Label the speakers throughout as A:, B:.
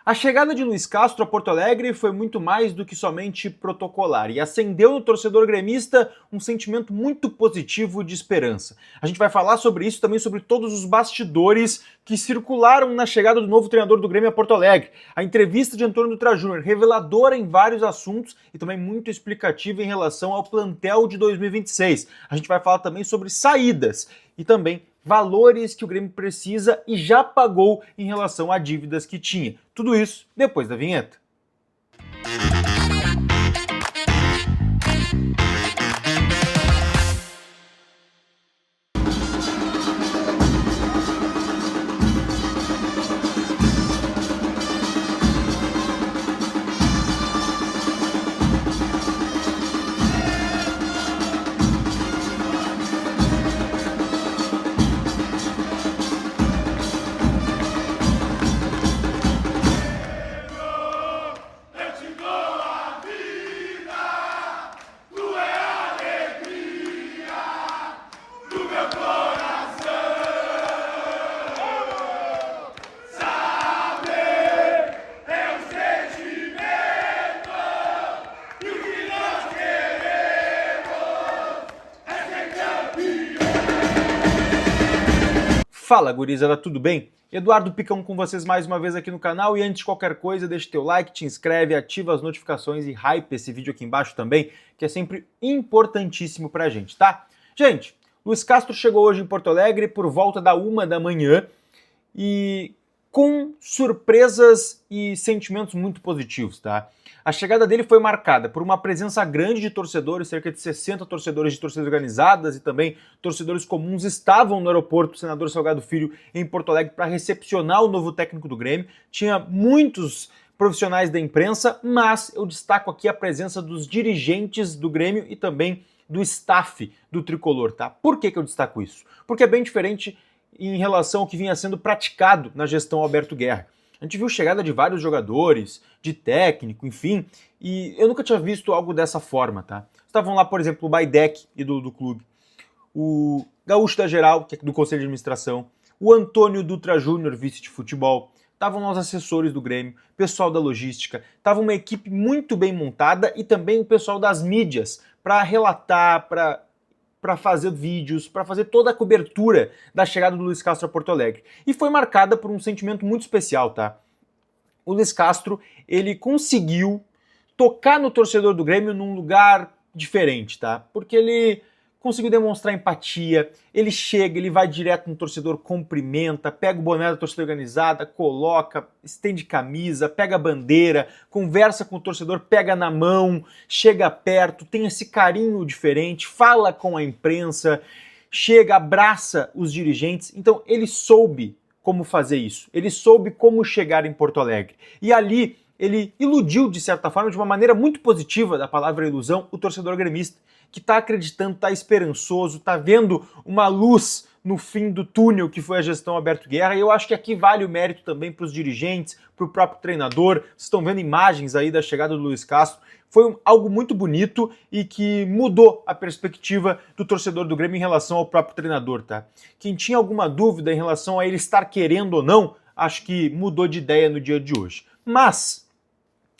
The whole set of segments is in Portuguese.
A: A chegada de Luiz Castro a Porto Alegre foi muito mais do que somente protocolar e acendeu no torcedor gremista um sentimento muito positivo de esperança. A gente vai falar sobre isso também, sobre todos os bastidores que circularam na chegada do novo treinador do Grêmio a Porto Alegre. A entrevista de Antônio Dutra Júnior, reveladora em vários assuntos e também muito explicativa em relação ao plantel de 2026. A gente vai falar também sobre saídas e também valores que o Grêmio precisa e já pagou em relação a dívidas que tinha. Tudo isso depois da vinheta. Fala, gurizada, tudo bem? Eduardo Picão com vocês mais uma vez aqui no canal e antes de qualquer coisa, deixa teu like, te inscreve, ativa as notificações e hype esse vídeo aqui embaixo também, que é sempre importantíssimo pra gente, tá? Gente, Luiz Castro chegou hoje em Porto Alegre por volta da 1 da manhã e com surpresas e sentimentos muito positivos, tá? A chegada dele foi marcada por uma presença grande de torcedores, cerca de 60 torcedores de torcidas organizadas e também torcedores comuns estavam no aeroporto Senador Salgado Filho em Porto Alegre para recepcionar o novo técnico do Grêmio. Tinha muitos profissionais da imprensa, mas eu destaco aqui a presença dos dirigentes do Grêmio e também do staff do Tricolor, tá? Por que eu destaco isso? Porque é bem diferente em relação ao que vinha sendo praticado na gestão Alberto Guerra. A gente viu chegada de vários jogadores, de técnico, enfim, e eu nunca tinha visto algo dessa forma, tá? Estavam lá, por exemplo, o Baidec, ídolo do clube, o Gaúcho da Geral, que é do Conselho de Administração, o Antônio Dutra Júnior, vice de futebol, estavam lá os assessores do Grêmio, pessoal da logística, estava uma equipe muito bem montada e também o pessoal das mídias para relatar, para fazer vídeos, para fazer toda a cobertura da chegada do Luiz Castro a Porto Alegre. E foi marcada por um sentimento muito especial, tá? O Luiz Castro, ele conseguiu tocar no torcedor do Grêmio num lugar diferente, tá? Porque ele conseguiu demonstrar empatia, ele chega, ele vai direto no torcedor, cumprimenta, pega o boné da torcida organizada, coloca, estende camisa, pega a bandeira, conversa com o torcedor, pega na mão, chega perto, tem esse carinho diferente, fala com a imprensa, chega, abraça os dirigentes. Então ele soube como fazer isso, ele soube como chegar em Porto Alegre. E ali ele iludiu, de certa forma, de uma maneira muito positiva da palavra ilusão, o torcedor gremista, que está acreditando, está esperançoso, está vendo uma luz no fim do túnel que foi a gestão Alberto Guerra, e eu acho que aqui vale o mérito também para os dirigentes, para o próprio treinador. Vocês estão vendo imagens aí da chegada do Luiz Castro. Foi algo muito bonito e que mudou a perspectiva do torcedor do Grêmio em relação ao próprio treinador, tá? Quem tinha alguma dúvida em relação a ele estar querendo ou não, acho que mudou de ideia no dia de hoje. Mas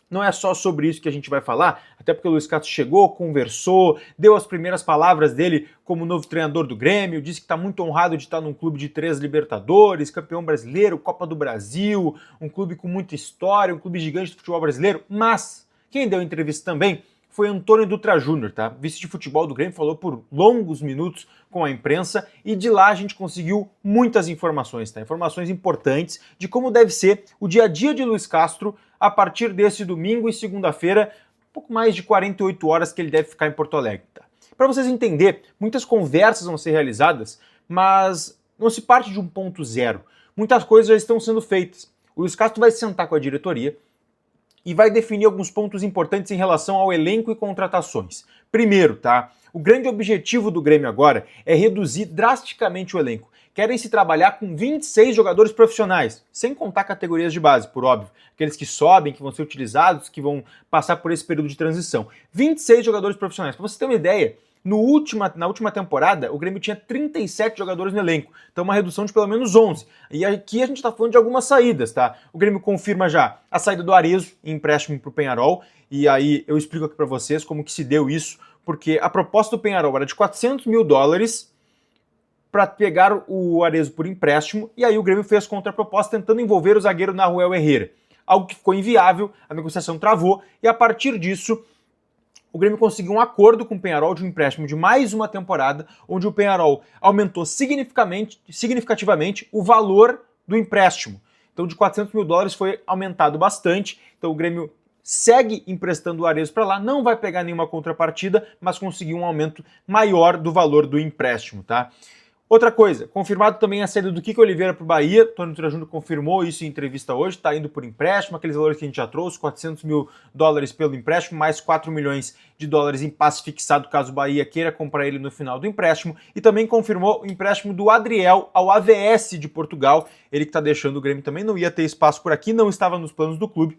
A: não é só sobre isso que a gente vai falar, até porque o Luiz Castro chegou, conversou, deu as primeiras palavras dele como novo treinador do Grêmio, disse que está muito honrado de estar num clube de 3 Libertadores, campeão brasileiro, Copa do Brasil, um clube com muita história, um clube gigante do futebol brasileiro, mas quem deu entrevista também foi Antônio Dutra Júnior, tá? Vice de futebol do Grêmio, falou por longos minutos com a imprensa e de lá a gente conseguiu muitas informações, tá? Informações importantes de como deve ser o dia a dia de Luiz Castro a partir desse domingo e segunda-feira, um pouco mais de 48 horas que ele deve ficar em Porto Alegre, tá? Para vocês entenderem, muitas conversas vão ser realizadas, mas não se parte de um ponto zero. Muitas coisas já estão sendo feitas. O Luiz Castro vai sentar com a diretoria e vai definir alguns pontos importantes em relação ao elenco e contratações. Primeiro, tá? O grande objetivo do Grêmio agora é reduzir drasticamente o elenco. Querem se trabalhar com 26 jogadores profissionais, sem contar categorias de base, por óbvio. Aqueles que sobem, que vão ser utilizados, que vão passar por esse período de transição. 26 jogadores profissionais. Para você ter uma ideia, Na última temporada, o Grêmio tinha 37 jogadores no elenco, então uma redução de pelo menos 11. E aqui a gente está falando de algumas saídas, tá? O Grêmio confirma já a saída do Arezzo em empréstimo para o Peñarol, e aí eu explico aqui para vocês como que se deu isso, porque a proposta do Peñarol era de $400 mil para pegar o Arezzo por empréstimo, e aí o Grêmio fez contraproposta tentando envolver o zagueiro Nahuel Herrera. Algo que ficou inviável, a negociação travou, e a partir disso o Grêmio conseguiu um acordo com o Peñarol de um empréstimo de mais uma temporada, onde o Peñarol aumentou significativamente o valor do empréstimo. Então de $400 mil foi aumentado bastante, então o Grêmio segue emprestando o Arezzo para lá, não vai pegar nenhuma contrapartida, mas conseguiu um aumento maior do valor do empréstimo, tá? Outra coisa, confirmado também a saída do Kiko Oliveira para o Bahia, Tony Vitor Júnior confirmou isso em entrevista hoje, está indo por empréstimo, aqueles valores que a gente já trouxe, $400 mil pelo empréstimo, mais $4 milhões em passe fixado caso o Bahia queira comprar ele no final do empréstimo, e também confirmou o empréstimo do Adriel ao AVS de Portugal, ele que está deixando o Grêmio também, não ia ter espaço por aqui, não estava nos planos do clube,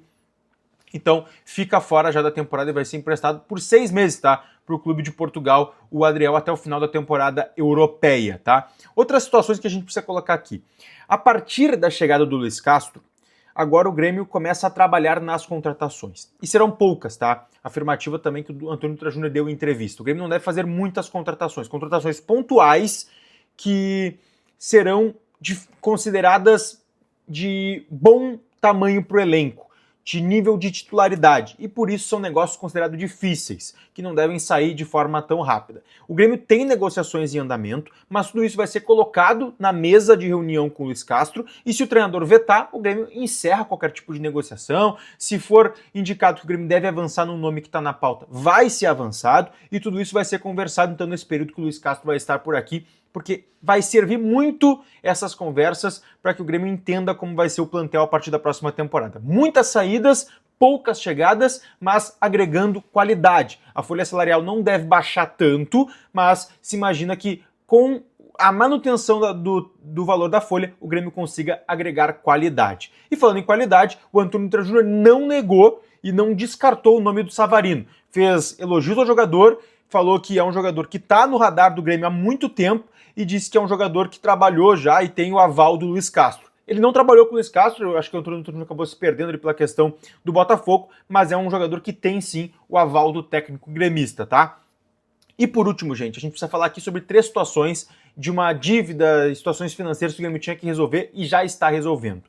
A: então fica fora já da temporada e vai ser emprestado por 6 meses, tá? Para o clube de Portugal, o Adriel, até o final da temporada europeia, tá? Outras situações que a gente precisa colocar aqui. A partir da chegada do Luiz Castro, agora o Grêmio começa a trabalhar nas contratações. E serão poucas, tá? Afirmativa também que o Antônio Vitor Júnior deu em entrevista. O Grêmio não deve fazer muitas contratações. Contratações pontuais que serão consideradas de bom tamanho para o elenco, de nível de titularidade, e por isso são negócios considerados difíceis, que não devem sair de forma tão rápida. O Grêmio tem negociações em andamento, mas tudo isso vai ser colocado na mesa de reunião com o Luiz Castro, e se o treinador vetar, o Grêmio encerra qualquer tipo de negociação. Se for indicado que o Grêmio deve avançar no nome que está na pauta, vai ser avançado, e tudo isso vai ser conversado então nesse período que o Luiz Castro vai estar por aqui, porque vai servir muito essas conversas para que o Grêmio entenda como vai ser o plantel a partir da próxima temporada. Muitas saídas, poucas chegadas, mas agregando qualidade. A folha salarial não deve baixar tanto, mas se imagina que com a manutenção do valor da folha, o Grêmio consiga agregar qualidade. E falando em qualidade, o Antônio Vitor Júnior não negou e não descartou o nome do Savarino. Fez elogios ao jogador, falou que é um jogador que está no radar do Grêmio há muito tempo, e disse que é um jogador que trabalhou já e tem o aval do Luiz Castro. Ele não trabalhou com o Luiz Castro, eu acho que o Antônio Vitor Júnior acabou se perdendo ali pela questão do Botafogo, mas é um jogador que tem sim o aval do técnico gremista, tá? E por último, gente, a gente precisa falar aqui sobre 3 situações de uma dívida, situações financeiras que o Grêmio tinha que resolver e já está resolvendo.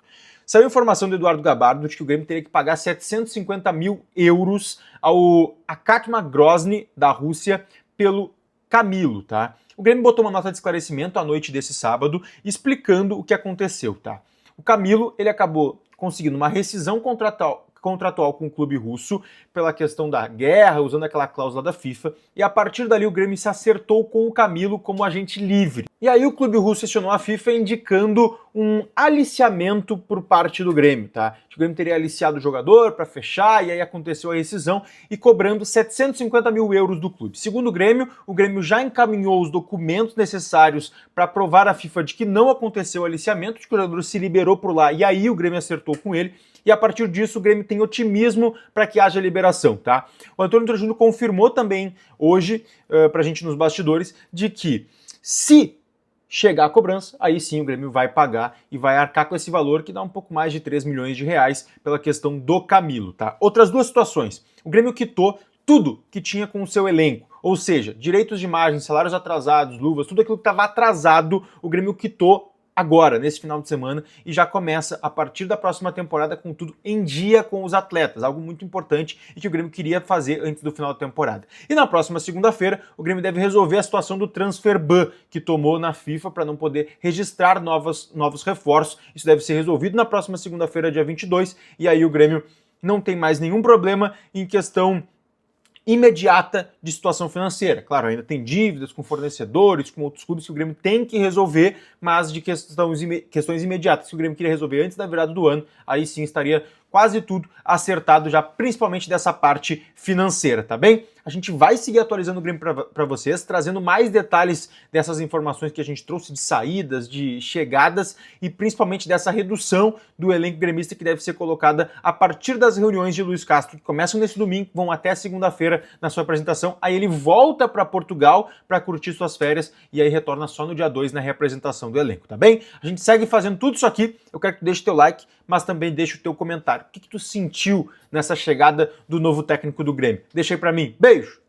A: Saiu informação do Eduardo Gabardo de que o Grêmio teria que pagar 750 mil euros ao Akhmat Grozny, da Rússia, pelo Camilo, tá? O Grêmio botou uma nota de esclarecimento à noite desse sábado, explicando o que aconteceu, tá? O Camilo, ele acabou conseguindo uma rescisão contratual com o clube russo pela questão da guerra, usando aquela cláusula da FIFA, e a partir dali o Grêmio se acertou com o Camilo como agente livre. E aí o clube russo acionou a FIFA indicando um aliciamento por parte do Grêmio, tá? O Grêmio teria aliciado o jogador para fechar, e aí aconteceu a rescisão, e cobrando 750 mil euros do clube. Segundo o Grêmio já encaminhou os documentos necessários para provar à FIFA de que não aconteceu o aliciamento, de que o jogador se liberou por lá, e aí o Grêmio acertou com ele, e a partir disso o Grêmio tem otimismo para que haja liberação, tá? O Antônio Vitor Júnior confirmou também hoje, pra gente nos bastidores, de que se chegar a cobrança, aí sim o Grêmio vai pagar e vai arcar com esse valor que dá um pouco mais de 3 milhões de reais pela questão do Camilo, tá? Outras 2 situações. O Grêmio quitou tudo que tinha com o seu elenco, ou seja, direitos de imagem, salários atrasados, luvas, tudo aquilo que estava atrasado, o Grêmio quitou agora, nesse final de semana, e já começa a partir da próxima temporada com tudo em dia com os atletas, algo muito importante e que o Grêmio queria fazer antes do final da temporada. E na próxima segunda-feira, o Grêmio deve resolver a situação do transfer ban que tomou na FIFA para não poder registrar novos reforços. Isso deve ser resolvido na próxima segunda-feira, dia 22, e aí o Grêmio não tem mais nenhum problema em questão imediata de situação financeira. Claro, ainda tem dívidas com fornecedores, com outros clubes que o Grêmio tem que resolver, mas de questões imediatas que o Grêmio queria resolver antes da virada do ano, aí sim estaria quase tudo acertado já, principalmente dessa parte financeira, tá bem? A gente vai seguir atualizando o Grêmio para vocês, trazendo mais detalhes dessas informações que a gente trouxe de saídas, de chegadas e principalmente dessa redução do elenco gremista que deve ser colocada a partir das reuniões de Luiz Castro, que começam nesse domingo, vão até segunda-feira na sua apresentação, aí ele volta para Portugal para curtir suas férias e aí retorna só no dia 2 na reapresentação do elenco, tá bem? A gente segue fazendo tudo isso aqui, eu quero que tu deixe teu like, mas também deixe o teu comentário. O que tu sentiu nessa chegada do novo técnico do Grêmio? Deixa aí pra mim. Beijo!